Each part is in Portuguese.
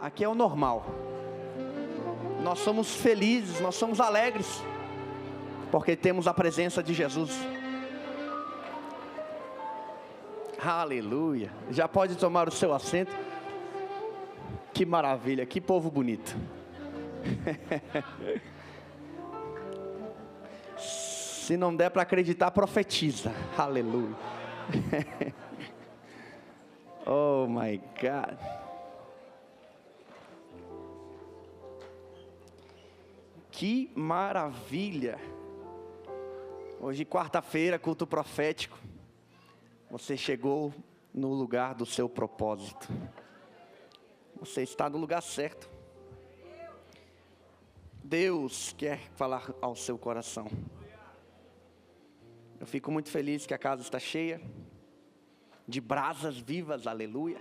Aqui é o normal. Nós somos felizes, nós somos alegres, porque temos a presença de Jesus. Aleluia. Já pode tomar o seu assento. Que maravilha, que povo bonito. Se não der para acreditar, profetiza. Aleluia. Oh my God. Que maravilha. Hoje, quarta-feira, culto profético. Você chegou no lugar do seu propósito. Você está no lugar certo. Deus quer falar ao seu coração. Eu fico muito feliz que a casa está cheia de brasas vivas, aleluia.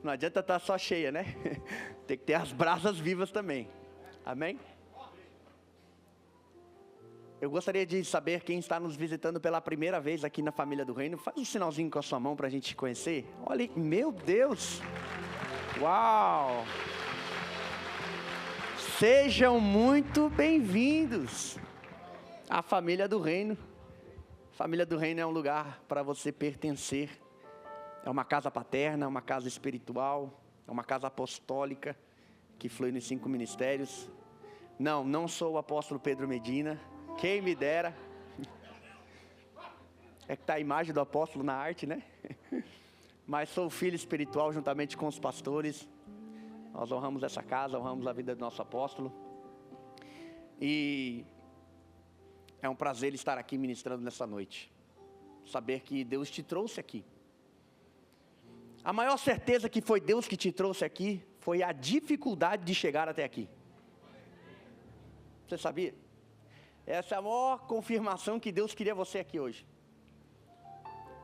Não adianta estar só cheia, né? Tem que ter as brasas vivas também. Amém? Eu gostaria de saber quem está nos visitando pela primeira vez aqui na Família do Reino. Faz um sinalzinho com a sua mão para a gente conhecer. Olha, meu Deus! Uau! Sejam muito bem-vindos à Família do Reino. Família do Reino é um lugar para você pertencer. É uma casa paterna, uma casa espiritual, é uma casa apostólica que flui nos 5 ministérios. Não sou o apóstolo Pedro Medina. Quem me dera. É que está a imagem do apóstolo na arte, né? Mas sou filho espiritual juntamente com os pastores. Nós honramos essa casa, honramos a vida do nosso apóstolo. E é um prazer estar aqui ministrando nessa noite. Saber que Deus te trouxe aqui. A maior certeza que foi Deus que te trouxe aqui foi a dificuldade de chegar até aqui. Você sabia? Essa é a maior confirmação que Deus queria você aqui hoje.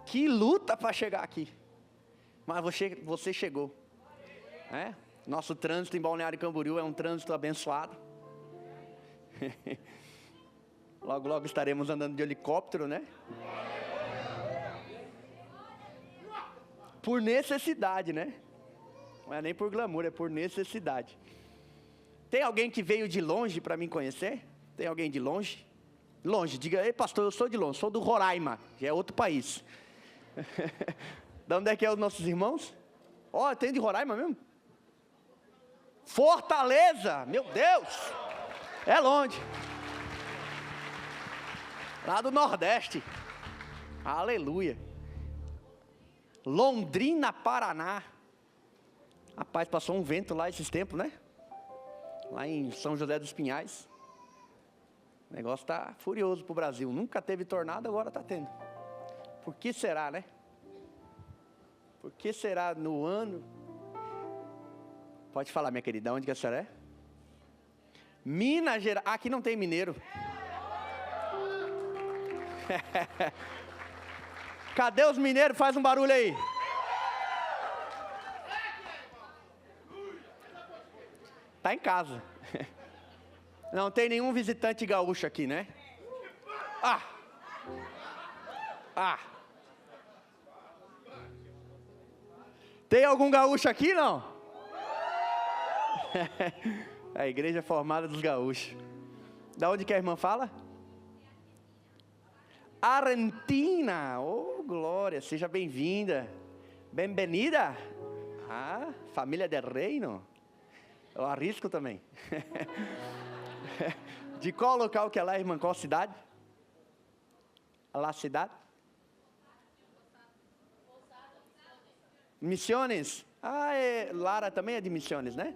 Que luta para chegar aqui. Mas você chegou. Nosso trânsito em Balneário Camboriú é um trânsito abençoado. Logo, logo estaremos andando de helicóptero, né? Por necessidade, né? Não é nem por glamour, é por necessidade. Tem alguém que veio de longe para me conhecer? Tem alguém de longe? Longe, diga, ei pastor, eu sou de longe, sou do Roraima, que é outro país. De onde é que é os nossos irmãos? Tem de Roraima mesmo? Fortaleza, meu Deus, é longe. Lá do Nordeste, aleluia. Londrina, Paraná. Rapaz, passou um vento lá esses tempos, né? Lá em São José dos Pinhais. O negócio está furioso para o Brasil. Nunca teve tornado, agora está tendo. Por que será, né? Por que será no ano... Pode falar, minha querida, onde que a senhora é? Minas Gerais. Aqui não tem mineiro. Cadê os mineiros? Faz um barulho aí. Tá em casa. Não tem nenhum visitante gaúcho aqui, né? Tem algum gaúcho aqui, não? A igreja é formada dos gaúchos. Da onde que a irmã fala? Argentina. Oh, glória, seja bem-vinda. Bem-vinda. Família del Reino. Eu arrisco também. De qual local que é lá, irmã? Qual cidade? La cidade? Missiones. Lara também é de Missiones, né?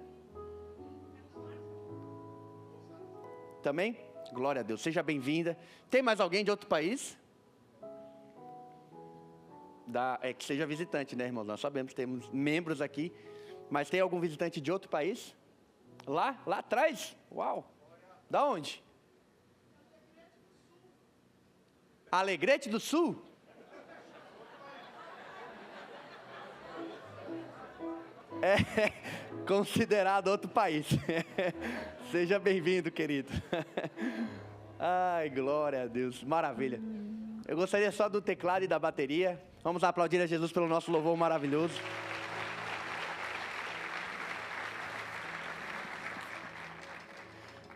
Também? Glória a Deus, seja bem-vinda. Tem mais alguém de outro país? Que seja visitante, né, irmãos? Nós sabemos que temos membros aqui. Mas tem algum visitante de outro país? Lá atrás? Uau! Da onde? Alegrete do Sul? É considerado outro país. Seja bem-vindo, querido. Ai, glória a Deus, maravilha. Eu gostaria só do teclado e da bateria. Vamos aplaudir a Jesus pelo nosso louvor maravilhoso.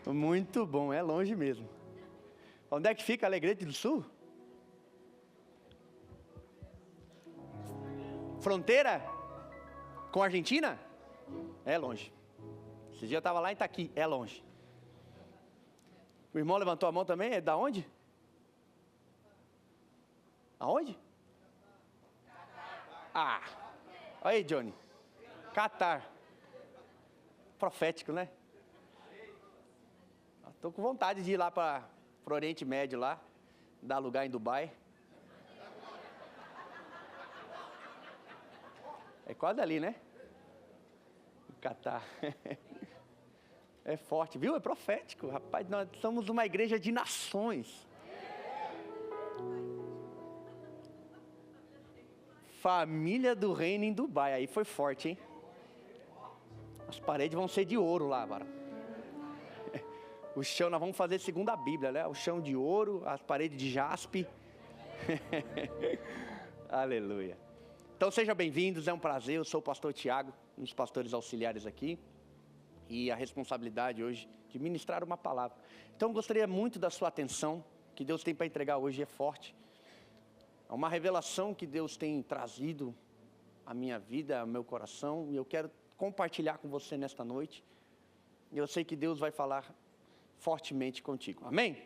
Muito bom, é longe mesmo. Onde é que fica Alegrete do Sul? Fronteira com a Argentina? É longe. Esse dia eu estava lá em Itaqui, é longe. O irmão levantou a mão também, é da onde? Aonde? Ah, olha aí, Johnny. Catar. Profético, né? Estou com vontade de ir lá para o Oriente Médio lá, dar lugar em Dubai. É quase ali, né? Catar. É forte, viu? É profético, rapaz. Nós somos uma igreja de nações. Família do Reino em Dubai. Aí foi forte, hein? As paredes vão ser de ouro lá, agora. O chão, nós vamos fazer segundo a Bíblia, né? O chão de ouro, as paredes de jaspe. Aleluia. Então sejam bem-vindos, é um prazer. Eu sou o pastor Tiago, um dos pastores auxiliares aqui. E a responsabilidade hoje de ministrar uma palavra. Então gostaria muito da sua atenção, que Deus tem para entregar hoje é forte. É uma revelação que Deus tem trazido à minha vida, ao meu coração, e eu quero compartilhar com você nesta noite. E eu sei que Deus vai falar fortemente contigo. Amém?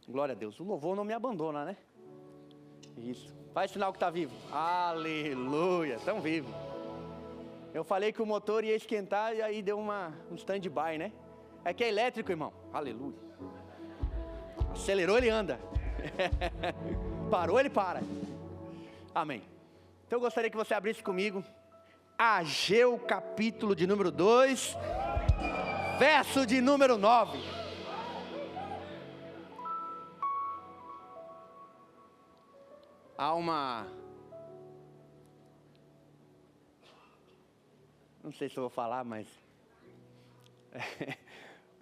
Glória a Deus. O louvor não me abandona, né? Isso. Faz sinal que está vivo. Aleluia. Estão vivos. Eu falei que o motor ia esquentar e aí deu um stand-by, né? É que é elétrico, irmão. Aleluia. Acelerou, ele anda. Parou, ele para. Amém. Então eu gostaria que você abrisse comigo Ageu, capítulo de número 2, verso de número 9. Há uma... Não sei se eu vou falar, mas...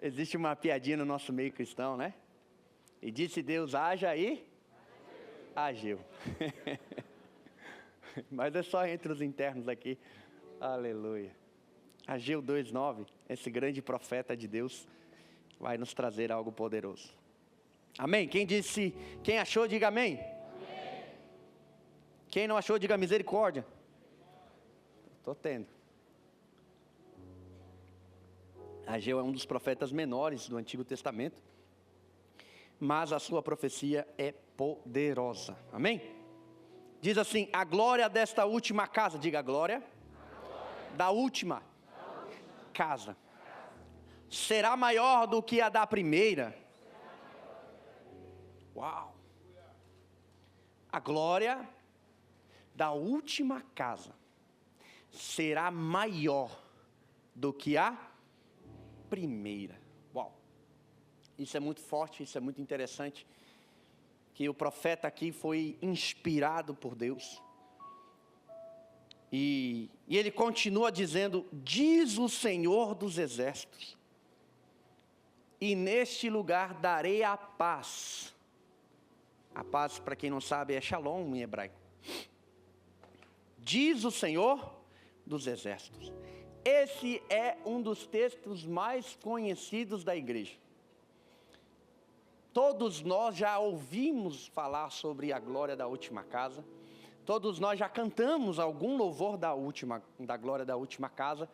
Existe uma piadinha no nosso meio cristão, né? E disse Deus, haja e... Ageu. Mas é só entre os internos aqui. Aleluia. Ageu 2:9, esse grande profeta de Deus vai nos trazer algo poderoso. Amém? Quem achou, diga amém. Amém. Quem não achou, diga misericórdia. Estou tendo. Ageu é um dos profetas menores do Antigo Testamento, mas a sua profecia é poderosa. Amém? Diz assim, a glória desta última casa, diga a glória, da última casa, será maior do que a da primeira. Uau! A glória da última casa será maior do que a primeira. Uau! Isso é muito forte, isso é muito interessante. Que o profeta aqui foi inspirado por Deus. E ele continua dizendo, diz o Senhor dos Exércitos, e neste lugar darei a paz. A paz, para quem não sabe, é shalom em hebraico. Diz o Senhor dos Exércitos. Esse é um dos textos mais conhecidos da igreja. Todos nós já ouvimos falar sobre a glória da última casa. Todos nós já cantamos algum louvor da glória da última casa.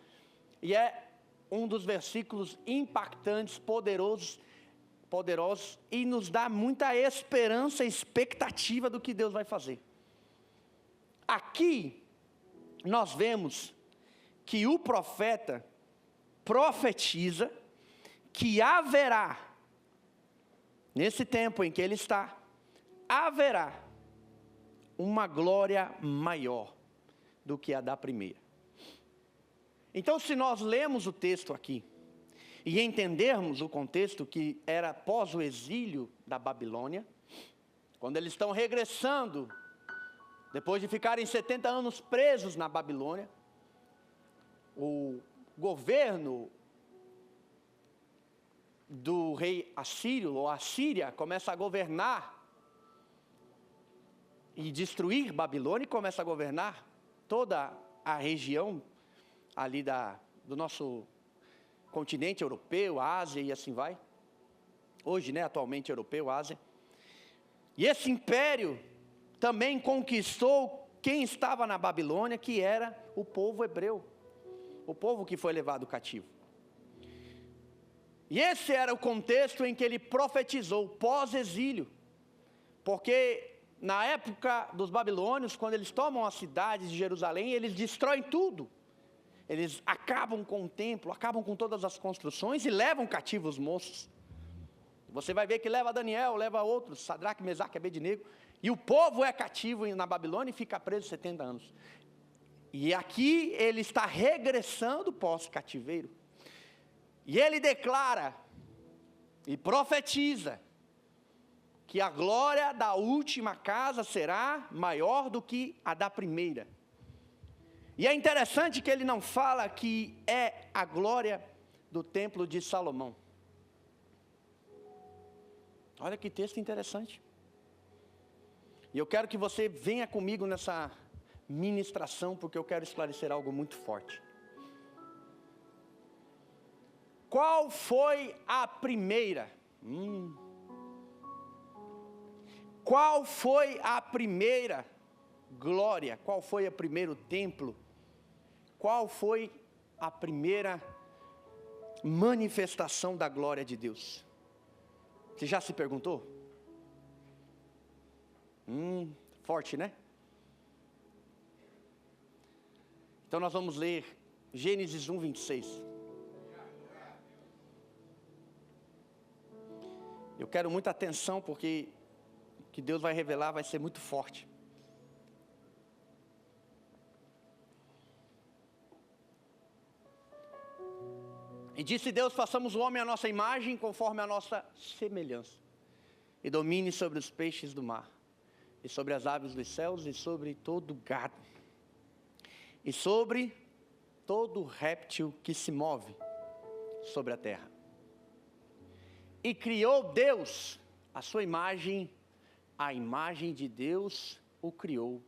E é um dos versículos impactantes, poderosos, e nos dá muita esperança e expectativa do que Deus vai fazer. Aqui, nós vemos que o profeta profetiza que haverá, nesse tempo em que ele está, haverá uma glória maior do que a da primeira. Então, se nós lemos o texto aqui, e entendermos o contexto que era após o exílio da Babilônia, quando eles estão regressando, depois de ficarem 70 anos presos na Babilônia, o governo do rei assírio, ou Assíria, começa a governar e destruir Babilônia, e começa a governar toda a região ali do nosso continente europeu, Ásia e assim vai. Hoje, né, atualmente europeu, Ásia. E esse império também conquistou quem estava na Babilônia, que era o povo hebreu, o povo que foi levado cativo. E esse era o contexto em que ele profetizou, pós-exílio. Porque na época dos babilônios, quando eles tomam as cidades de Jerusalém, eles destroem tudo. Eles acabam com o templo, acabam com todas as construções e levam cativos os moços. Você vai ver que leva Daniel, leva outros, Sadraque, Mesaque e Abednego. E o povo é cativo na Babilônia e fica preso 70 anos. E aqui ele está regressando pós-cativeiro. E ele declara e profetiza que a glória da última casa será maior do que a da primeira. E é interessante que ele não fala que é a glória do templo de Salomão. Olha que texto interessante. E eu quero que você venha comigo nessa ministração, porque eu quero esclarecer algo muito forte. Qual foi a primeira? Qual foi a primeira glória? Qual foi o primeiro templo? Qual foi a primeira manifestação da glória de Deus? Você já se perguntou? Forte, né? Então nós vamos ler Gênesis 1, 26. Eu quero muita atenção, porque o que Deus vai revelar vai ser muito forte. E disse Deus: façamos o homem à nossa imagem, conforme a nossa semelhança, e domine sobre os peixes do mar, e sobre as aves dos céus, e sobre todo gado, e sobre todo réptil que se move sobre a terra. E criou Deus a sua imagem, a imagem de Deus o criou,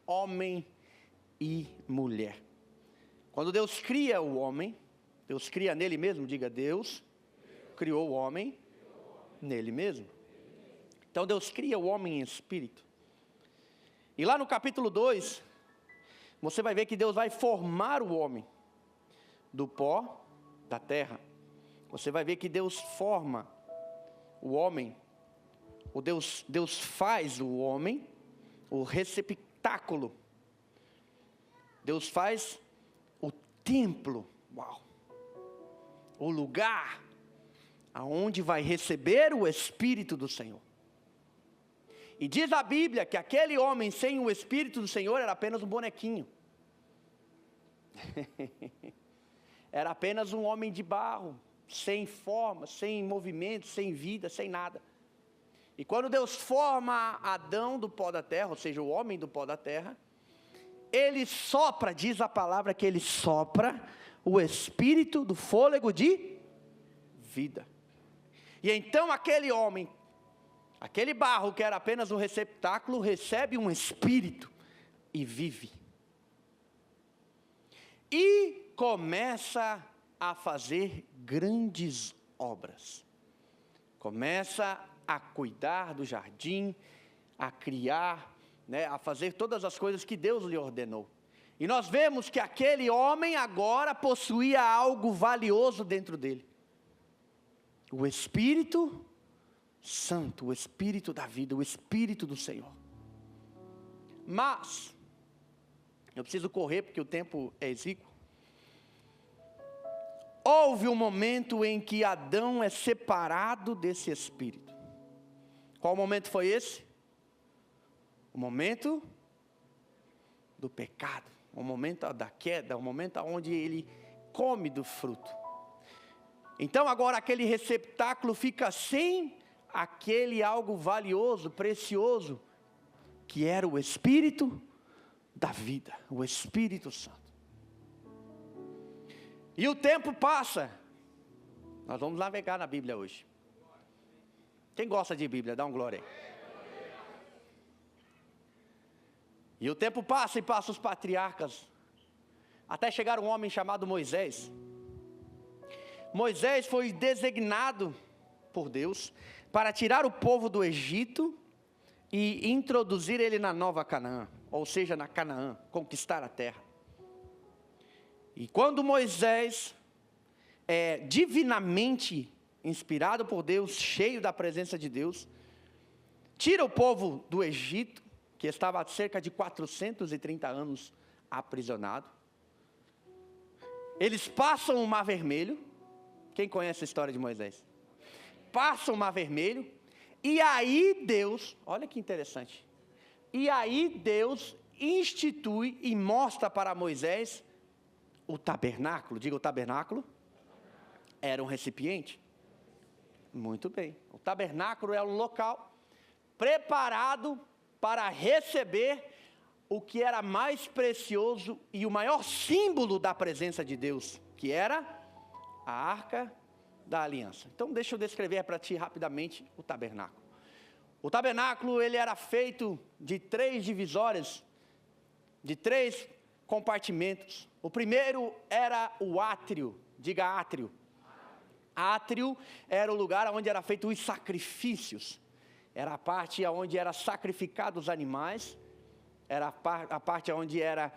homem e mulher. Quando Deus cria o homem, Deus cria nele mesmo, diga: Deus criou o homem nele mesmo. Então Deus cria o homem em espírito. E lá no capítulo 2, você vai ver que Deus vai formar o homem do pó da terra. Você vai ver que Deus forma o homem, Deus faz o homem o receptáculo. Deus faz o templo, o lugar aonde vai receber o Espírito do Senhor. E diz a Bíblia que aquele homem sem o Espírito do Senhor era apenas um bonequinho. Era apenas um homem de barro, sem forma, sem movimento, sem vida, sem nada. E quando Deus forma Adão do pó da terra, ou seja, o homem do pó da terra, ele sopra, diz a palavra que ele sopra o espírito do fôlego de vida. E então aquele homem, aquele barro que era apenas um receptáculo, recebe um espírito e vive. E começa a fazer grandes obras. Começa a cuidar do jardim, a criar, a fazer todas as coisas que Deus lhe ordenou. E nós vemos que aquele homem agora possuía algo valioso dentro dele. O Espírito Santo, o Espírito da vida, o Espírito do Senhor. Mas, eu preciso correr porque o tempo é exíguo. Houve um momento em que Adão é separado desse Espírito. Qual momento foi esse? O momento do pecado, o momento da queda, o momento onde ele come do fruto. Então agora aquele receptáculo fica sem aquele algo valioso, precioso, que era o Espírito da vida, o Espírito Santo. E o tempo passa. Nós vamos navegar na Bíblia hoje. Quem gosta de Bíblia, dá um glória aí. E o tempo passa e passa os patriarcas, até chegar um homem chamado Moisés. Moisés foi designado por Deus para tirar o povo do Egito e introduzir ele na Nova Canaã, ou seja, na Canaã, conquistar a terra. E quando Moisés é divinamente inspirado por Deus, cheio da presença de Deus, tira o povo do Egito, que estava há cerca de 430 anos aprisionado. Eles passam o Mar Vermelho. Quem conhece a história de Moisés? Passam o Mar Vermelho. E aí Deus, olha que interessante. E aí Deus institui e mostra para Moisés o tabernáculo. Diga, o tabernáculo era um recipiente. Muito bem. O tabernáculo é um local preparado para receber o que era mais precioso e o maior símbolo da presença de Deus, que era a Arca da Aliança. Então deixa eu descrever para ti rapidamente o tabernáculo. O tabernáculo, ele era feito de 3 divisórias, de 3 compartimentos. O primeiro era o átrio, diga átrio. Átrio era o lugar onde era feito os sacrifícios. Era a parte onde era sacrificado os animais, era a parte onde era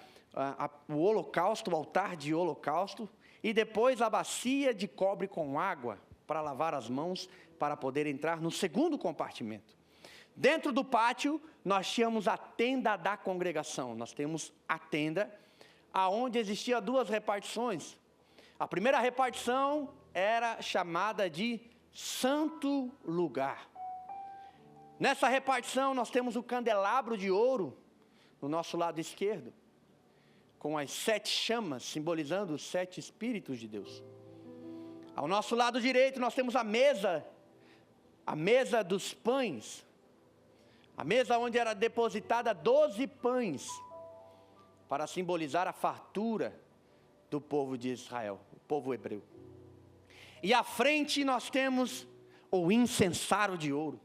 o holocausto, o altar de holocausto, e depois a bacia de cobre com água, para lavar as mãos, para poder entrar no segundo compartimento. Dentro do pátio, nós tínhamos a tenda da congregação. Nós temos a tenda, aonde existia 2 repartições. A primeira repartição era chamada de Santo Lugar. Nessa repartição nós temos o candelabro de ouro no nosso lado esquerdo, com as 7 chamas, simbolizando os 7 Espíritos de Deus. Ao nosso lado direito nós temos a mesa dos pães, a mesa onde era depositada 12 pães, para simbolizar a fartura do povo de Israel, o povo hebreu. E à frente nós temos o incensário de ouro,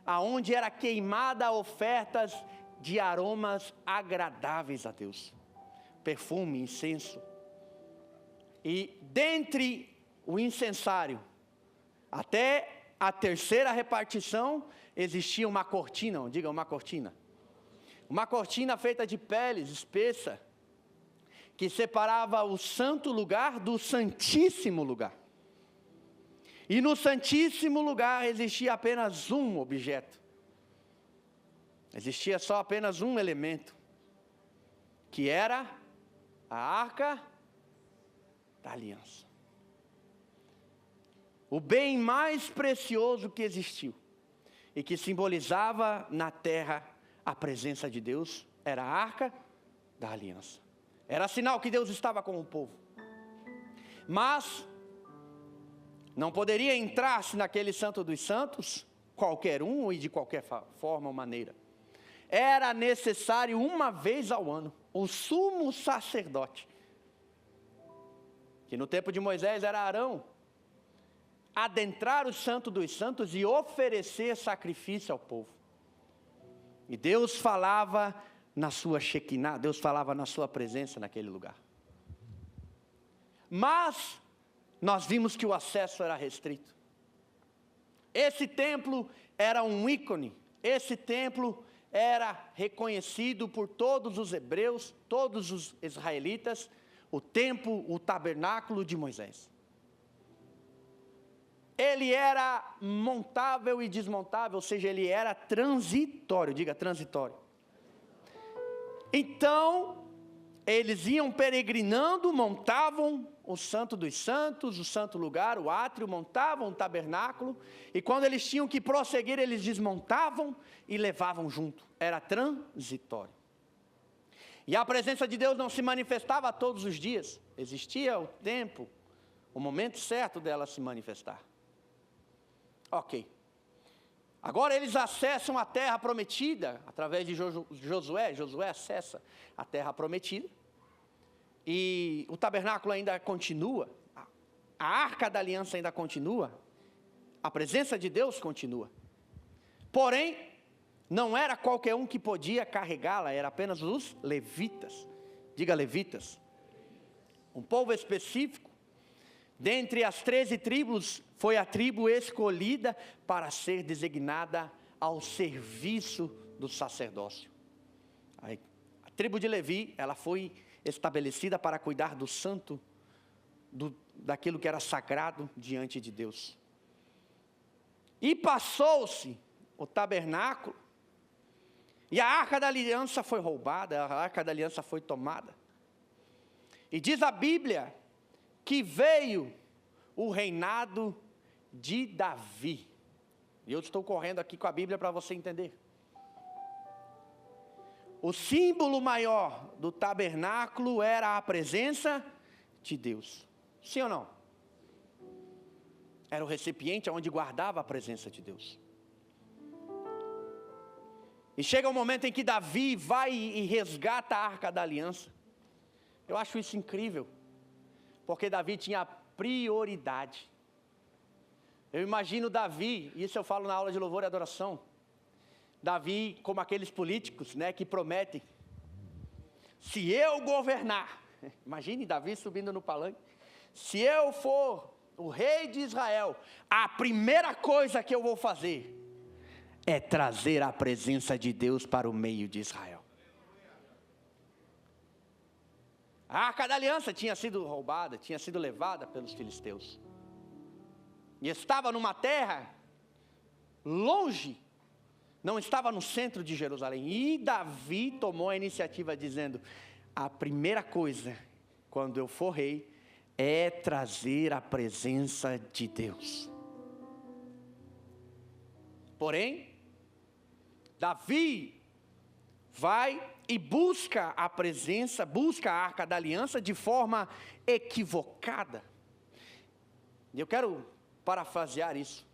aonde era queimada ofertas de aromas agradáveis a Deus, perfume, incenso. E dentre o incensário até a terceira repartição existia uma cortina, diga uma cortina. Uma cortina feita de peles espessa, que separava o santo lugar do santíssimo lugar. E no santíssimo lugar existia apenas um objeto. Existia só apenas um elemento, que era a Arca da Aliança. O bem mais precioso que existiu e que simbolizava na terra a presença de Deus era a Arca da Aliança. Era sinal que Deus estava com o povo. Mas não poderia entrar-se naquele Santo dos Santos qualquer um e de qualquer forma ou maneira. Era necessário uma vez ao ano o sumo sacerdote, que no tempo de Moisés era Arão, adentrar o Santo dos Santos e oferecer sacrifício ao povo. E Deus falava na sua Shekinah, Deus falava na sua presença naquele lugar. Mas nós vimos que o acesso era restrito. Esse templo era um ícone, esse templo era reconhecido por todos os hebreus, todos os israelitas, o templo, o tabernáculo de Moisés. Ele era montável e desmontável, ou seja, ele era transitório, diga transitório. Então, eles iam peregrinando, montavam o Santo dos Santos, o santo lugar, o átrio, montavam o tabernáculo, e quando eles tinham que prosseguir, eles desmontavam e levavam junto. Era transitório. E a presença de Deus não se manifestava todos os dias. Existia o tempo, o momento certo dela se manifestar. Ok. Agora eles acessam a terra prometida, através de Josué. Josué acessa a terra prometida. E o tabernáculo ainda continua, a Arca da Aliança ainda continua, a presença de Deus continua. Porém, não era qualquer um que podia carregá-la, era apenas os levitas. Diga levitas. Um povo específico, Dentre as 13 tribos, foi a tribo escolhida para ser designada ao serviço do sacerdócio. A tribo de Levi, ela foi estabelecida para cuidar do santo, daquilo que era sagrado diante de Deus. E passou-se o tabernáculo, e a arca da aliança foi roubada, a arca da aliança foi tomada. E diz a Bíblia que veio o reinado de Davi. E eu estou correndo aqui com a Bíblia para você entender. O símbolo maior do tabernáculo era a presença de Deus. Sim ou não? Era o recipiente onde guardava a presença de Deus. E chega um momento em que Davi vai e resgata a arca da aliança. Eu acho isso incrível, porque Davi tinha prioridade. Eu imagino Davi, isso eu falo na aula de louvor e adoração, Davi como aqueles políticos, né, que prometem, se eu governar, imagine Davi subindo no palanque, se eu for o rei de Israel, a primeira coisa que eu vou fazer é trazer a presença de Deus para o meio de Israel. A arca da aliança tinha sido roubada, tinha sido levada pelos filisteus. E estava numa terra longe, não estava no centro de Jerusalém. E Davi tomou a iniciativa dizendo, a primeira coisa, quando eu for rei, é trazer a presença de Deus. Porém, Davi vai e busca a presença, busca a arca da aliança de forma equivocada. E eu quero parafrasear isso.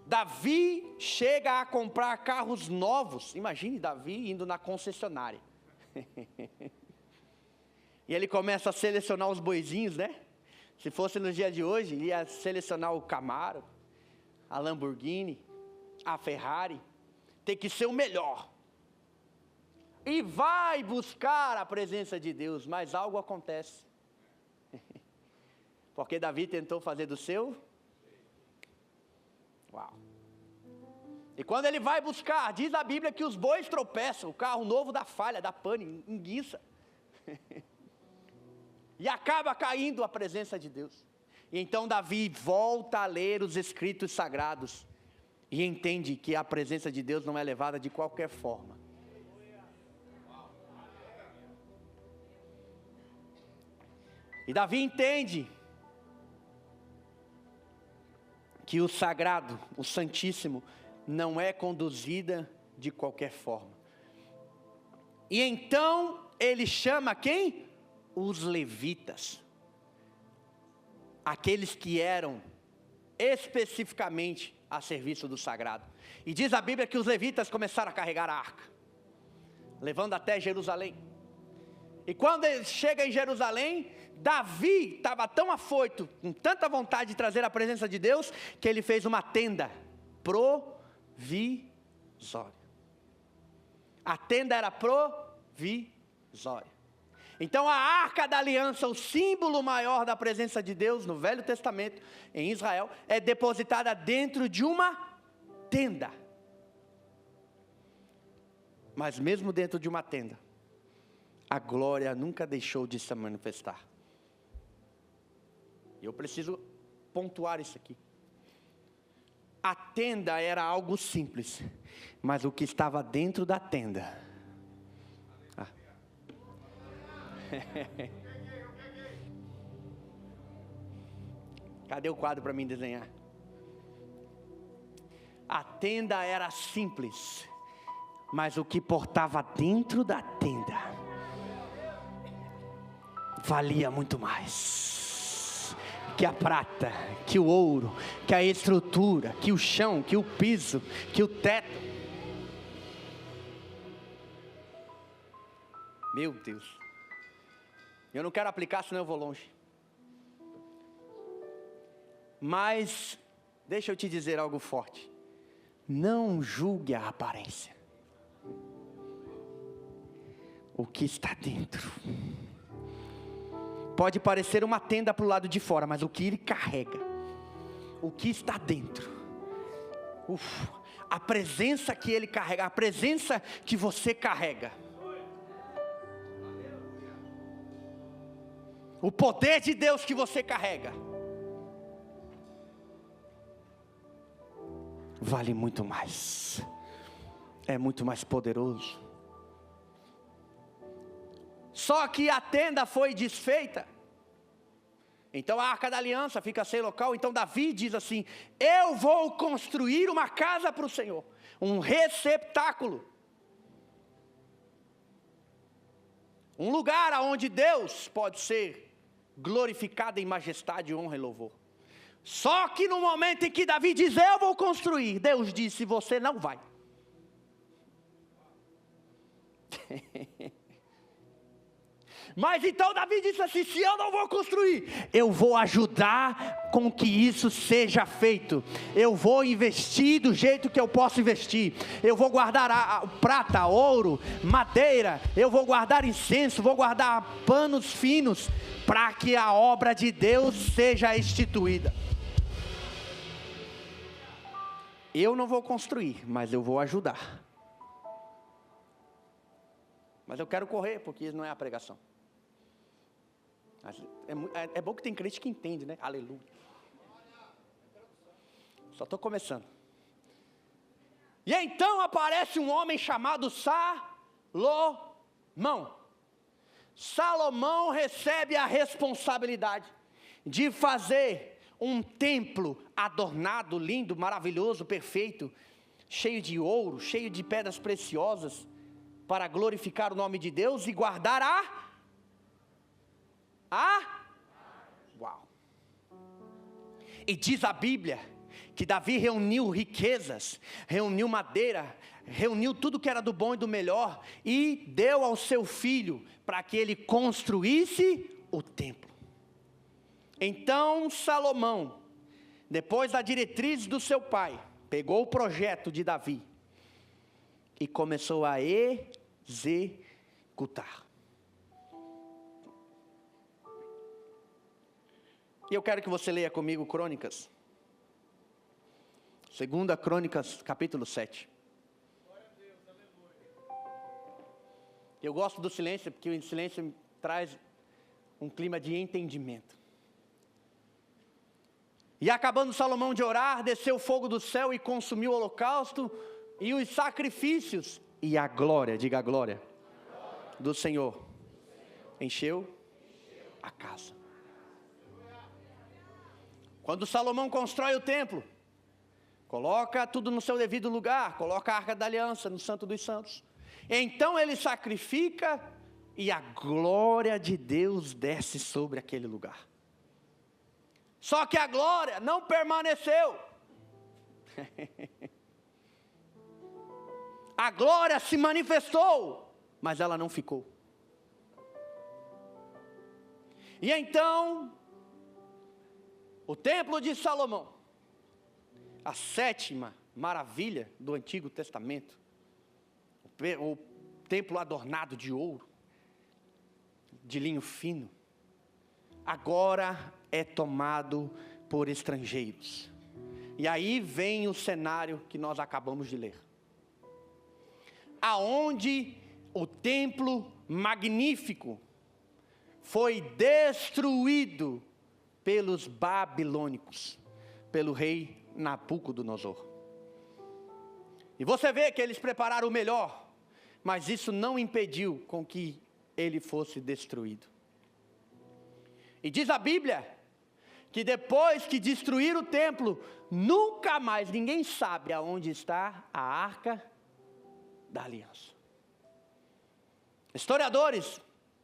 Davi chega a comprar carros novos. Imagine Davi indo na concessionária. E ele começa a selecionar os boizinhos, né? Se fosse no dia de hoje, ia selecionar o Camaro, a Lamborghini, a Ferrari. Tem que ser o melhor. E vai buscar a presença de Deus, mas algo acontece. Porque Davi tentou fazer do seu. Uau. E quando ele vai buscar, diz a Bíblia que os bois tropeçam, o carro novo dá falha, dá pane, enguiça. E acaba caindo a presença de Deus. E então Davi volta a ler os escritos sagrados. E entende que a presença de Deus não é levada de qualquer forma. E Davi entende que o sagrado, o santíssimo, não é conduzida de qualquer forma. E então ele chama quem? Os levitas. Aqueles que eram especificamente a serviço do sagrado. E diz a Bíblia que os levitas começaram a carregar a arca, levando até Jerusalém. E quando ele chega em Jerusalém, Davi estava tão afoito, com tanta vontade de trazer a presença de Deus, que ele fez uma tenda provisória. A tenda era provisória. Então a arca da aliança, o símbolo maior da presença de Deus no Velho Testamento, em Israel, é depositada dentro de uma tenda. Mas mesmo dentro de uma tenda, a glória nunca deixou de se manifestar. E eu preciso pontuar isso aqui. A tenda era algo simples, mas o que estava dentro da tenda. Cadê o quadro para mim desenhar? A tenda era simples, mas o que portava dentro da tenda valia muito mais que a prata, que o ouro, que a estrutura, que o chão, que o piso, que o teto. Meu Deus. Eu não quero aplicar, senão eu vou longe. Mas, deixa eu te dizer algo forte. Não julgue a aparência. O que está dentro pode parecer uma tenda para o lado de fora, mas o que ele carrega, o que está dentro, a presença que ele carrega, a presença que você carrega, o poder de Deus que você carrega, vale muito mais, é muito mais poderoso. Só que a tenda foi desfeita, então a Arca da Aliança fica sem local. Então Davi diz assim: eu vou construir uma casa para o Senhor, um receptáculo, um lugar onde Deus pode ser glorificado em majestade, honra e louvor. Só que no momento em que Davi diz: eu vou construir, Deus disse: você não vai. Mas então Davi disse assim: se eu não vou construir, eu vou ajudar com que isso seja feito. Eu vou investir do jeito que eu posso investir. Eu vou guardar prata, ouro, madeira. Eu vou guardar incenso, vou guardar panos finos, para que a obra de Deus seja instituída. Eu não vou construir, mas eu vou ajudar. Mas eu quero correr, porque isso não é a pregação. É bom que tem crente que entende, né? Aleluia. Só estou começando. E então aparece um homem chamado Salomão. Salomão recebe a responsabilidade de fazer um templo adornado, lindo, maravilhoso, perfeito, cheio de ouro, cheio de pedras preciosas, para glorificar o nome de Deus e guardar Uau! E diz a Bíblia que Davi reuniu riquezas, reuniu madeira, reuniu tudo que era do bom e do melhor, e deu ao seu filho, para que ele construísse o templo. Então Salomão, depois da diretriz do seu pai, pegou o projeto de Davi, e começou a executar. E eu quero que você leia comigo Crônicas. 2 Crônicas, capítulo 7. Eu gosto do silêncio, porque o silêncio traz um clima de entendimento. E acabando Salomão de orar, desceu o fogo do céu e consumiu o holocausto e os sacrifícios. E a glória, diga a glória, do Senhor encheu a casa. Quando Salomão constrói o templo, coloca tudo no seu devido lugar, coloca a Arca da Aliança no Santo dos Santos. Então ele sacrifica e a glória de Deus desce sobre aquele lugar. Só que a glória não permaneceu. A glória se manifestou, mas ela não ficou. E então o templo de Salomão, a sétima maravilha do Antigo Testamento, o templo adornado de ouro, de linho fino, agora é tomado por estrangeiros. E aí vem o cenário que nós acabamos de ler, aonde o templo magnífico foi destruído pelos babilônicos, pelo rei Nabucodonosor. E você vê que eles prepararam o melhor, mas isso não impediu com que ele fosse destruído. E diz a Bíblia que depois que destruíram o templo, nunca mais ninguém sabe aonde está a Arca da Aliança. Historiadores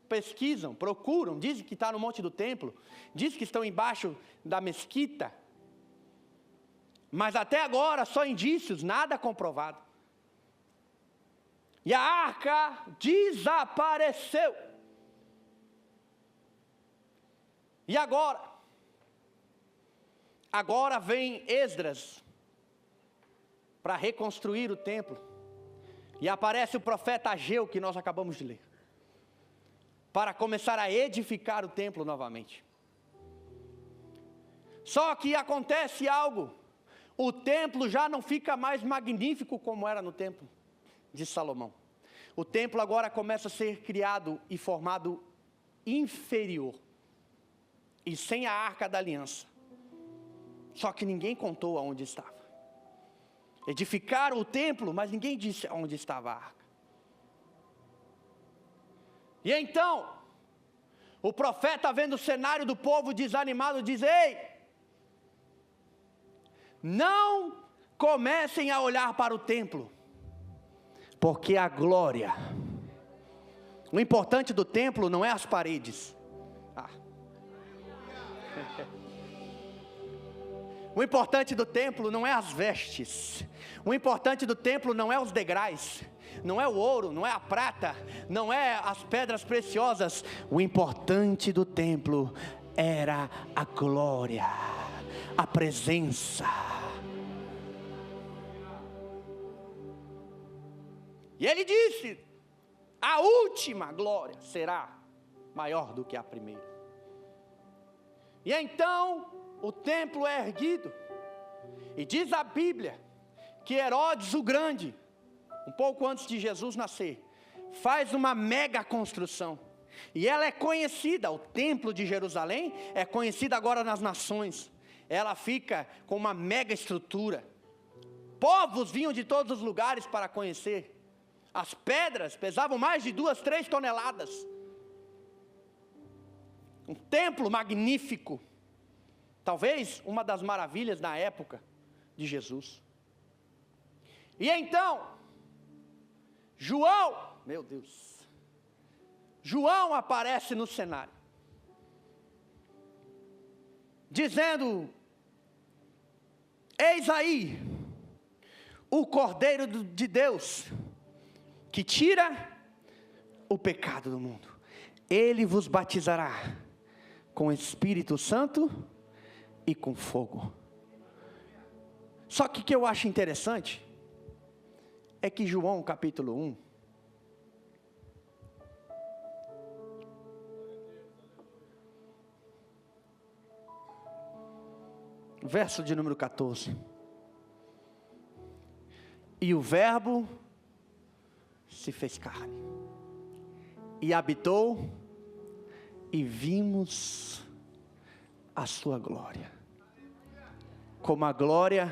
pesquisam, procuram, dizem que está no Monte do Templo, dizem que estão embaixo da mesquita, mas até agora só indícios, nada comprovado. E a arca desapareceu. E agora vem Esdras para reconstruir o templo. E aparece o profeta Ageu, que nós acabamos de ler, para começar a edificar o templo novamente. Só que acontece algo, o templo já não fica mais magnífico como era no templo de Salomão. O templo agora começa a ser criado e formado inferior, e sem a arca da aliança. Só que ninguém contou aonde estava. Edificaram o templo, mas ninguém disse onde estava a arca. E então, o profeta, vendo o cenário do povo desanimado, diz: ei, não comecem a olhar para o templo, porque a glória, o importante do templo não é as paredes. O importante do templo não é as vestes. O importante do templo não é os degraus, não é o ouro, não é a prata, não é as pedras preciosas. O importante do templo era a glória, a presença. E ele disse: a última glória será maior do que a primeira. E então o templo é erguido, e diz a Bíblia que Herodes o Grande, um pouco antes de Jesus nascer, faz uma mega construção, e ela é conhecida, o templo de Jerusalém é conhecida agora nas nações. Ela fica com uma mega estrutura, povos vinham de todos os lugares para conhecer. As pedras pesavam mais de 2-3 toneladas, um templo magnífico, talvez uma das maravilhas na época de Jesus. E então, João aparece no cenário, dizendo: eis aí, o Cordeiro de Deus, que tira o pecado do mundo. Ele vos batizará com o Espírito Santo e com fogo. Só que o que eu acho interessante é que João capítulo 1, verso de número 14: e o verbo se fez carne, e habitou, e vimos a sua glória, como a glória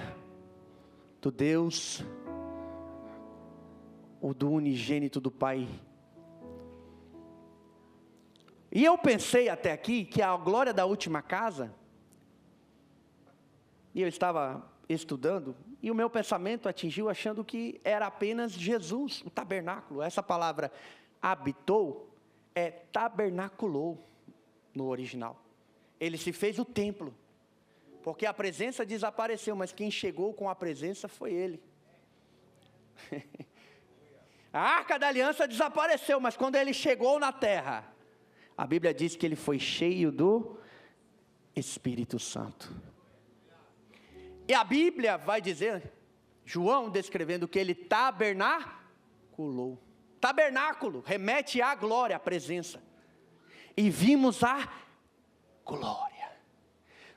do Deus, o do unigênito do Pai. E eu pensei até aqui que a glória da última casa, e eu estava estudando, e o meu pensamento atingiu achando que era apenas Jesus, o tabernáculo. Essa palavra habitou é tabernaculou no original. Ele se fez o templo, porque a presença desapareceu, mas quem chegou com a presença foi ele. A arca da aliança desapareceu, mas quando ele chegou na terra, a Bíblia diz que ele foi cheio do Espírito Santo. E a Bíblia vai dizer, João descrevendo que ele tabernaculou. Tabernáculo remete à glória, à presença. E vimos a glória.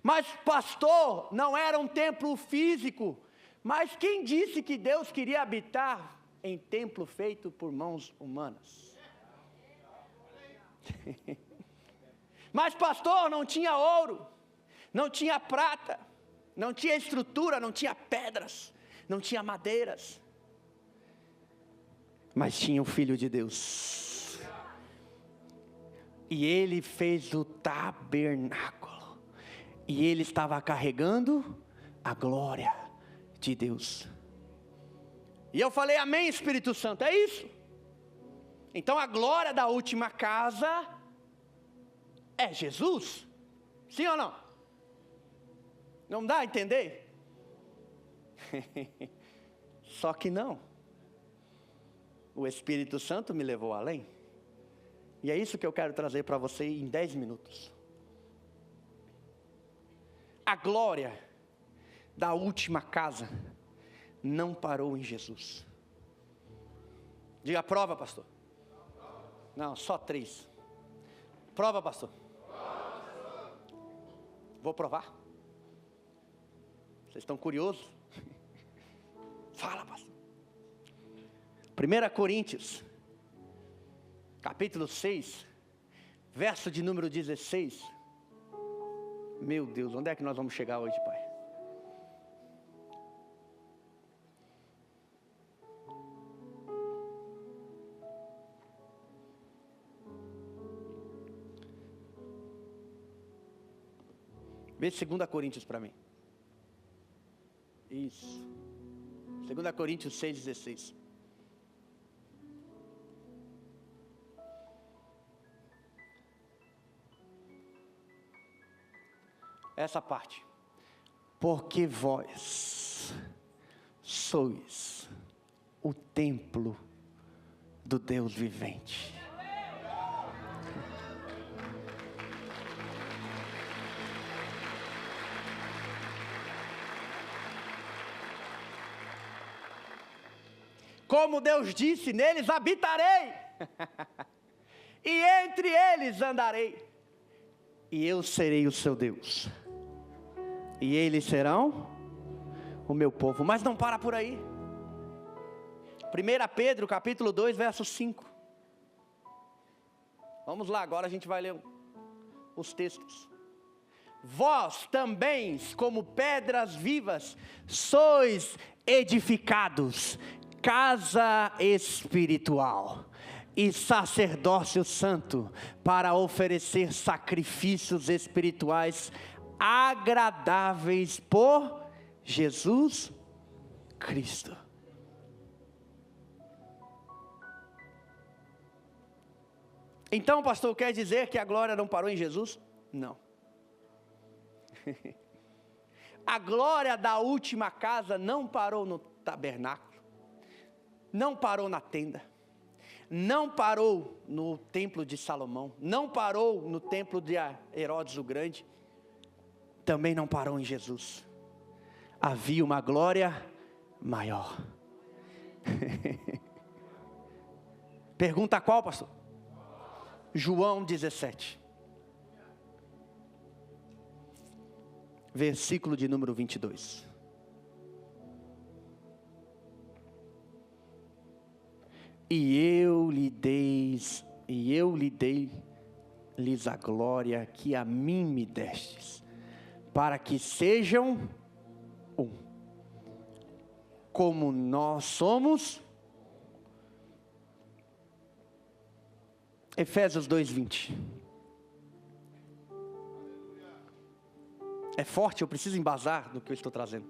Mas pastor, não era um templo físico. Mas quem disse que Deus queria habitar em templo feito por mãos humanas? Mas pastor, não tinha ouro, não tinha prata, não tinha estrutura, não tinha pedras, não tinha madeiras, mas tinha o Filho de Deus, e ele fez o tabernáculo, e ele estava carregando a glória de Deus. E eu falei, amém, Espírito Santo, é isso. Então a glória da última casa é Jesus, sim ou não? Não dá a entender? Só que não. O Espírito Santo me levou além. E é isso que eu quero trazer para você em 10 minutos. A glória da última casa não parou em Jesus. Diga a prova, pastor. Não, só 3. Prova, pastor. Vou provar. Vocês estão curiosos? Fala, pastor. 1 Coríntios, capítulo 6, verso de número 16. Meu Deus, onde é que nós vamos chegar hoje, Pai? Vê 2 Coríntios para mim. Isso. 2 Coríntios 6,16. Essa parte. Porque vós sois o templo do Deus vivente. Como Deus disse, neles habitarei, e entre eles andarei, e eu serei o seu Deus, e eles serão o meu povo. Mas não para por aí. 1 Pedro capítulo 2, verso 5. Vamos lá, agora a gente vai ler os textos. Vós também, como pedras vivas, sois edificados, casa espiritual e sacerdócio santo, para oferecer sacrifícios espirituais agradáveis por Jesus Cristo. Então, pastor, quer dizer que a glória não parou em Jesus? Não. A glória da última casa não parou no tabernáculo, não parou na tenda, não parou no templo de Salomão, não parou no templo de Herodes o Grande, também não parou em Jesus. Havia uma glória maior. Pergunta qual, pastor? João 17. Versículo de número 22. E eu lhe dei-lhes a glória que a mim me destes, para que sejam um, como nós somos. Efésios 2:20. É forte, eu preciso embasar no que eu estou trazendo.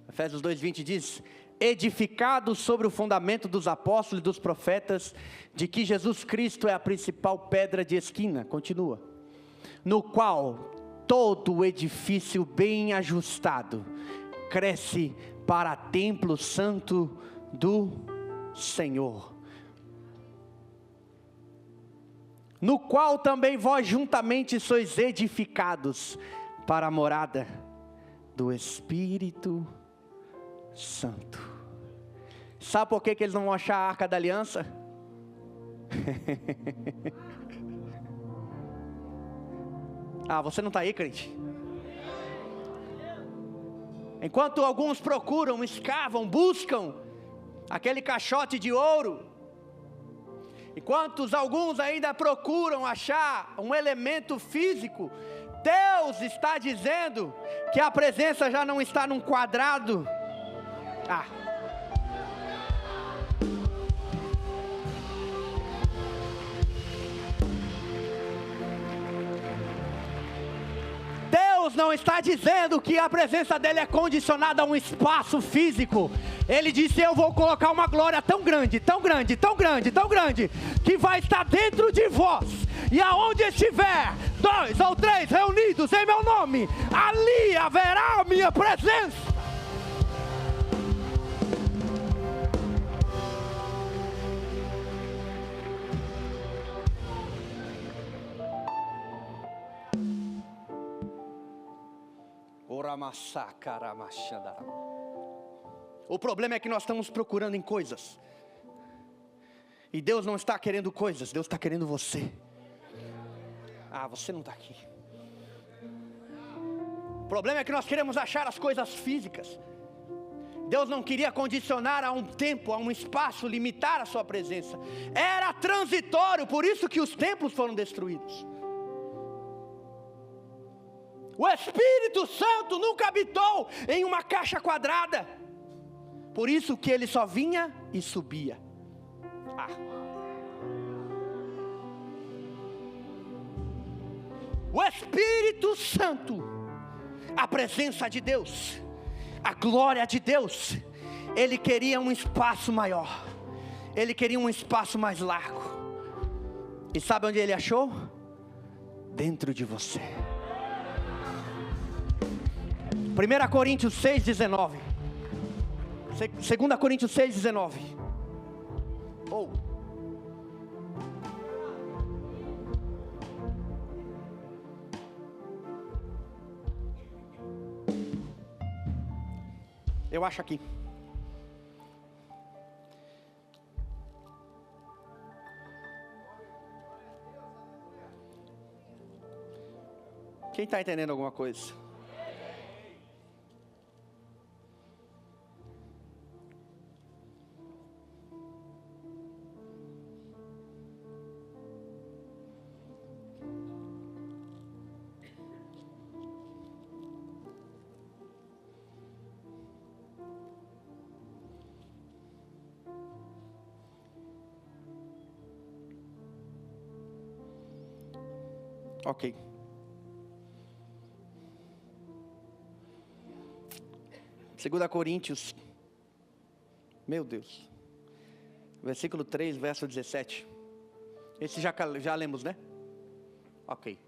Efésios 2:20 diz: edificado sobre o fundamento dos apóstolos e dos profetas, de que Jesus Cristo é a principal pedra de esquina. Continua. No qual todo o edifício bem ajustado cresce para templo santo do Senhor, no qual também vós juntamente sois edificados para a morada do Espírito Santo. Sabe por que eles não vão achar a Arca da Aliança? Você não está aí, crente? Enquanto alguns procuram, escavam, buscam aquele caixote de ouro, enquanto alguns ainda procuram achar um elemento físico, Deus está dizendo que a presença já não está num quadrado. Deus não está dizendo que a presença dele é condicionada a um espaço físico. Ele disse: eu vou colocar uma glória tão grande, tão grande, tão grande, tão grande, que vai estar dentro de vós. E aonde estiver 2 ou 3 reunidos em meu nome, ali haverá a minha presença. O problema é que nós estamos procurando em coisas, E Deus não está querendo coisas, Deus está querendo você. Ah, você não está aqui. O problema é que nós queremos achar as coisas físicas. Deus não queria condicionar a um tempo, a um espaço, limitar a sua presença. Era transitório, por isso que os templos foram destruídos. O Espírito Santo nunca habitou em uma caixa quadrada. Por isso que ele só vinha e subia. O Espírito Santo, a presença de Deus, a glória de Deus, ele queria um espaço maior, ele queria um espaço mais largo. E sabe onde ele achou? Dentro de você. 1 Coríntios 6,19. 2 Coríntios 6,19. Eu acho aqui. Quem está entendendo alguma coisa? Ok. Segunda Coríntios. Meu Deus. Versículo 3, verso 17. Esse já lemos, né? Ok.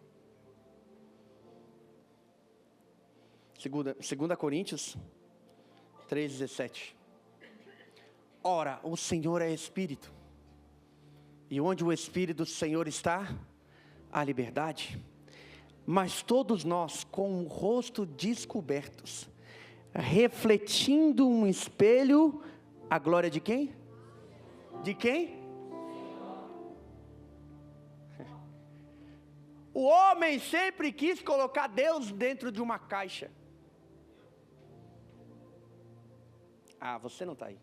Segunda Coríntios 3,17. Ora, o Senhor é Espírito. E onde o Espírito do Senhor está, há liberdade. Mas todos nós, com o rosto descobertos, refletindo um espelho, a glória de quem? De quem? O homem sempre quis colocar Deus dentro de uma caixa. Ah, você não está aí.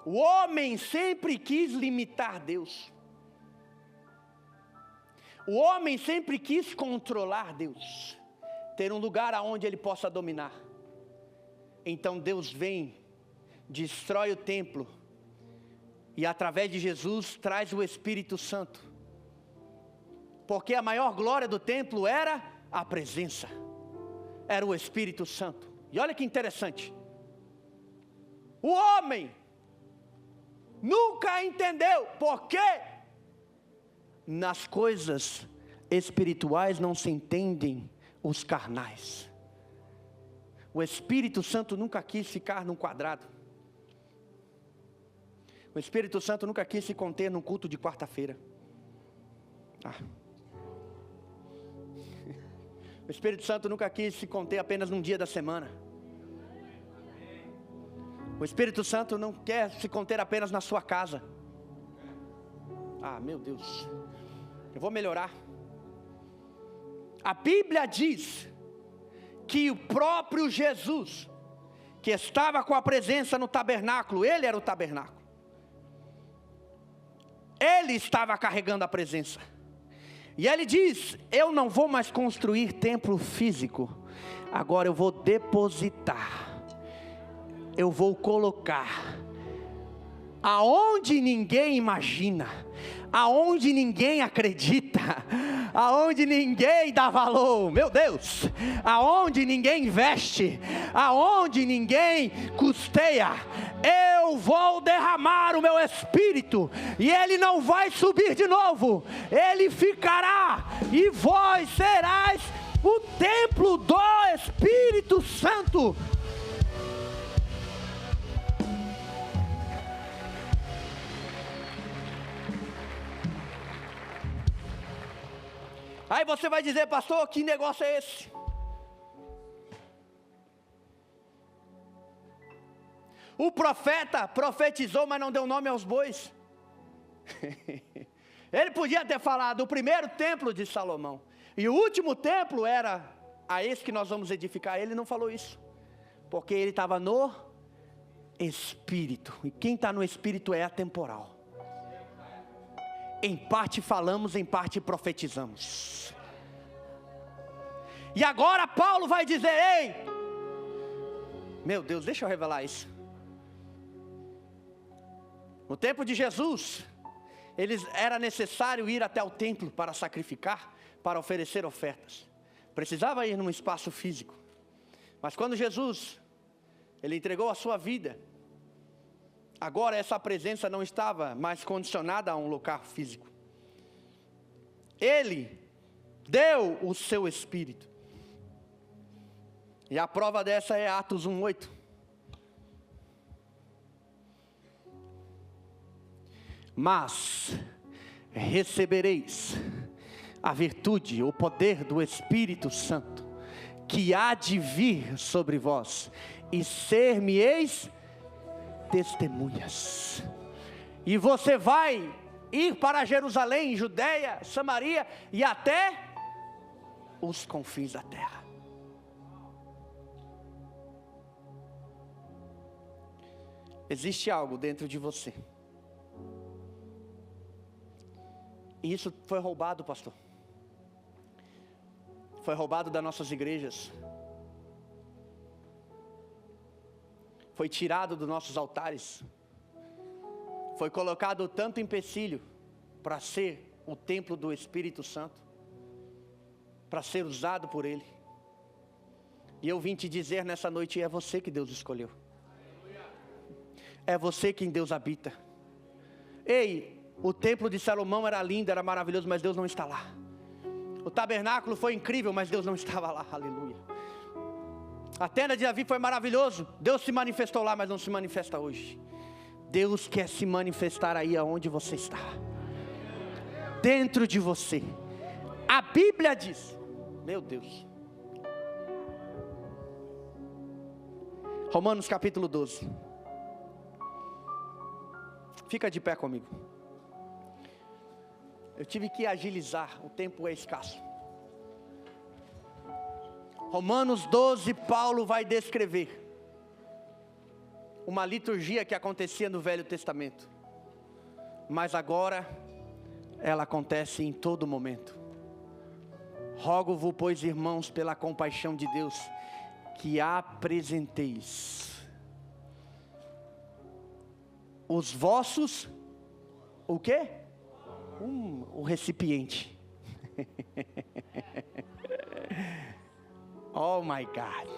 O homem sempre quis limitar Deus. O homem sempre quis controlar Deus, ter um lugar aonde ele possa dominar. Então Deus vem, destrói o templo, e através de Jesus traz o Espírito Santo. Porque a maior glória do templo era a presença, era o Espírito Santo. E olha que interessante, o homem nunca entendeu porque nas coisas espirituais não se entendem os carnais. O Espírito Santo nunca quis ficar num quadrado. O Espírito Santo nunca quis se conter num culto de quarta-feira. O Espírito Santo nunca quis se conter apenas num dia da semana. O Espírito Santo não quer se conter apenas na sua casa. Meu Deus, eu vou melhorar. A Bíblia diz que o próprio Jesus, que estava com a presença no tabernáculo, ele era o tabernáculo. Ele estava carregando a presença. E ele diz: eu não vou mais construir templo físico, agora eu vou depositar. Eu vou colocar aonde ninguém imagina, aonde ninguém acredita, aonde ninguém dá valor, meu Deus, aonde ninguém investe, aonde ninguém custeia, eu vou derramar o meu Espírito, e ele não vai subir de novo, ele ficará, e vós serás o templo do Espírito Santo. Aí você vai dizer: pastor, que negócio é esse? O profeta profetizou, mas não deu nome aos bois. Ele podia ter falado o primeiro templo de Salomão, e o último templo era a esse que nós vamos edificar. Ele não falou isso, porque ele estava no Espírito, e quem está no Espírito é atemporal. Em parte falamos, em parte profetizamos. E agora Paulo vai dizer: ei, meu Deus, deixa eu revelar isso. No tempo de Jesus, era necessário ir até o templo para sacrificar, para oferecer ofertas. Precisava ir num espaço físico. Mas quando Jesus, ele entregou a sua vida, agora essa presença não estava mais condicionada a um local físico. Ele deu o seu Espírito. E a prova dessa é Atos 1:8. Mas recebereis a virtude, o poder do Espírito Santo, que há de vir sobre vós, e ser-me-eis testemunhas. E você vai ir para Jerusalém, Judeia, Samaria e até os confins da terra. Existe algo dentro de você. E isso foi roubado, pastor. Foi roubado das nossas igrejas. Foi tirado dos nossos altares. Foi colocado tanto empecilho para ser o templo do Espírito Santo, para ser usado por Ele. E eu vim te dizer nessa noite: é você que Deus escolheu. É você quem Deus habita. Ei, o templo de Salomão era lindo, era maravilhoso, mas Deus não está lá. O tabernáculo foi incrível, mas Deus não estava lá, aleluia. A tenda de Davi foi maravilhoso, Deus se manifestou lá, mas não se manifesta hoje. Deus quer se manifestar aí aonde você está, dentro de você. A Bíblia diz, meu Deus, Romanos capítulo 12. Fica de pé comigo. Eu tive que agilizar, o tempo é escasso. Romanos 12, Paulo vai descrever uma liturgia que acontecia no Velho Testamento, mas agora ela acontece em todo momento. Rogo-vos, pois, irmãos, pela compaixão de Deus, que apresenteis os vossos, o quê? O recipiente. Oh my God.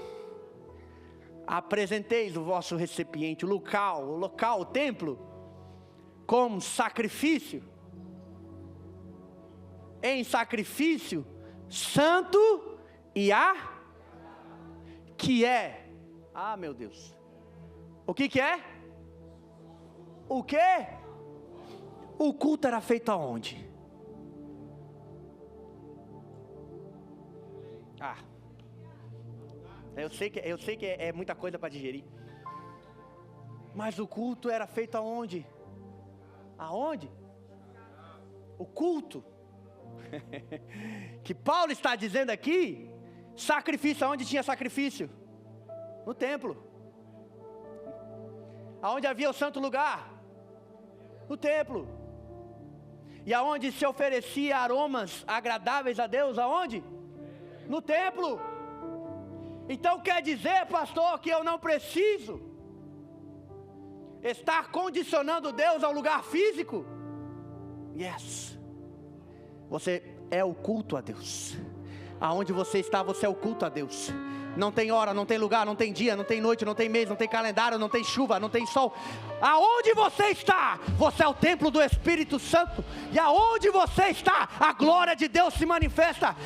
Apresenteis o vosso recipiente, o local, o templo, como sacrifício, em sacrifício santo e que é, meu Deus, o que é? O que? O culto era feito aonde? Eu sei que é muita coisa para digerir. Mas o culto era feito aonde? Aonde? O culto. Que Paulo está dizendo aqui, sacrifício, aonde tinha sacrifício? No templo. Aonde havia o santo lugar? No templo. E aonde se oferecia aromas agradáveis a Deus? Aonde? No templo. Então quer dizer, pastor, que eu não preciso estar condicionando Deus ao lugar físico? Yes. Você é o culto a Deus. Aonde você está, você é o culto a Deus. Não tem hora, não tem lugar, não tem dia, não tem noite, não tem mês, não tem calendário, não tem chuva, não tem sol. Aonde você está, você é o templo do Espírito Santo. E aonde você está, a glória de Deus se manifesta.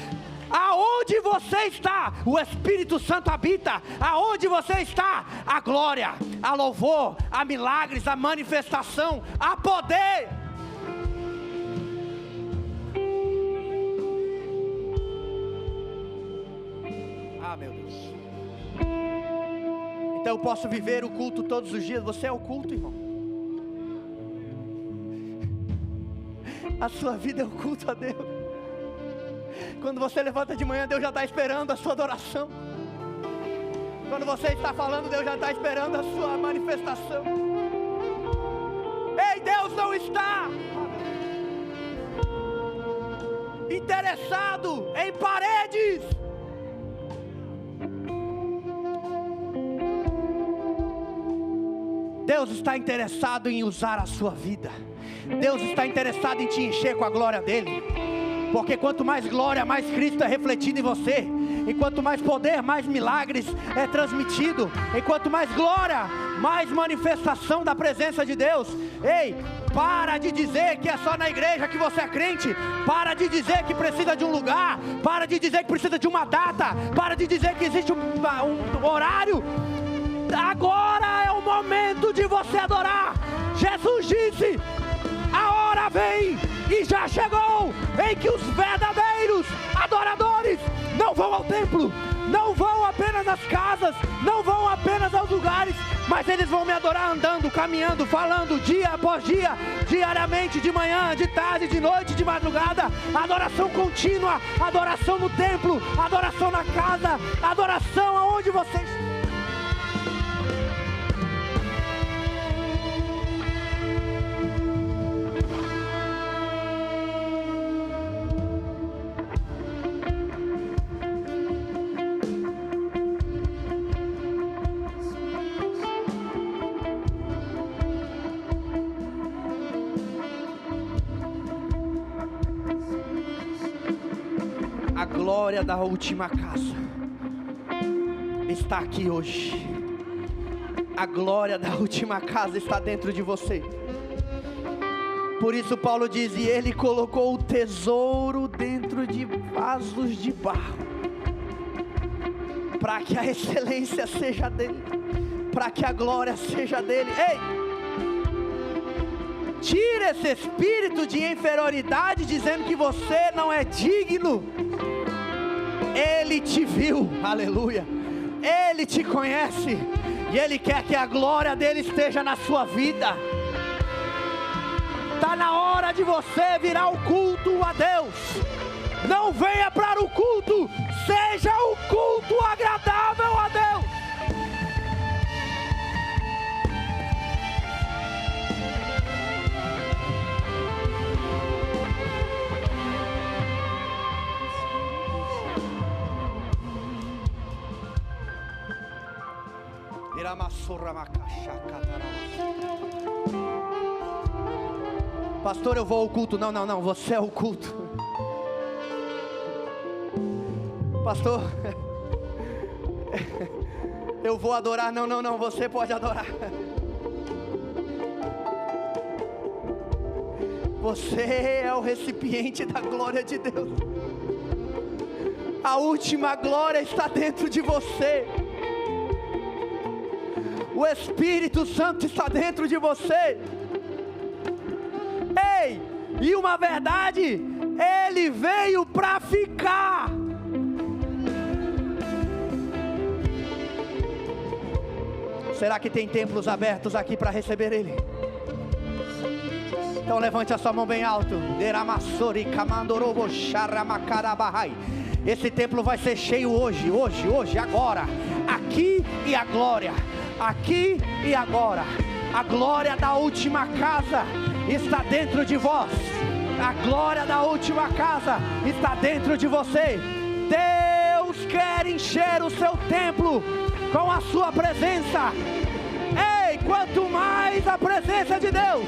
Aonde você está, o Espírito Santo habita. Aonde você está, a glória, a louvor, a milagres, a manifestação, a poder. Meu Deus. Então eu posso viver o culto todos os dias. Você é o culto, irmão. A sua vida é o culto a Deus. Quando você levanta de manhã, Deus já está esperando a sua adoração. Quando você está falando, Deus já está esperando a sua manifestação. Ei, Deus não está interessado em paredes. Deus está interessado em usar a sua vida. Deus está interessado em te encher com a glória dele. Porque quanto mais glória, mais Cristo é refletido em você. E quanto mais poder, mais milagres é transmitido. E quanto mais glória, mais manifestação da presença de Deus. Ei, para de dizer que é só na igreja que você é crente. Para de dizer que precisa de um lugar. Para de dizer que precisa de uma data. Para de dizer que existe um horário. Agora é o momento de você adorar. Jesus disse: a hora vem e já chegou em que os verdadeiros adoradores não vão ao templo, não vão apenas às casas, não vão apenas aos lugares, mas eles vão me adorar andando, caminhando, falando dia após dia, diariamente, de manhã, de tarde, de noite, de madrugada. Adoração contínua, adoração no templo, adoração na casa, adoração aonde vocês... A glória da última casa está aqui hoje. A glória da última casa está dentro de você. Por isso Paulo diz: e ele colocou o tesouro dentro de vasos de barro, para que a excelência seja dele, para que a glória seja dele. Ei! Tira esse espírito de inferioridade, dizendo que você não é digno. Ele te viu, aleluia. Ele te conhece, e Ele quer que a glória dele esteja na sua vida. Está na hora de você virar o culto a Deus. Não venha para o culto, seja o culto agradável a Deus. Pastor, eu vou ao culto. Não, você é o culto. Pastor, eu vou adorar. Não, você pode adorar. Você é o recipiente da glória de Deus. A última glória está dentro de você. O Espírito Santo está dentro de você. Ei, e uma verdade, Ele veio para ficar. Será que tem templos abertos aqui para receber Ele? Então levante a sua mão bem alto. Esse templo vai ser cheio hoje, agora, aqui e a glória. Aqui e agora, a glória da última casa está dentro de vós. A glória da última casa está dentro de você. Deus quer encher o seu templo com a sua presença. Ei, quanto mais a presença de Deus,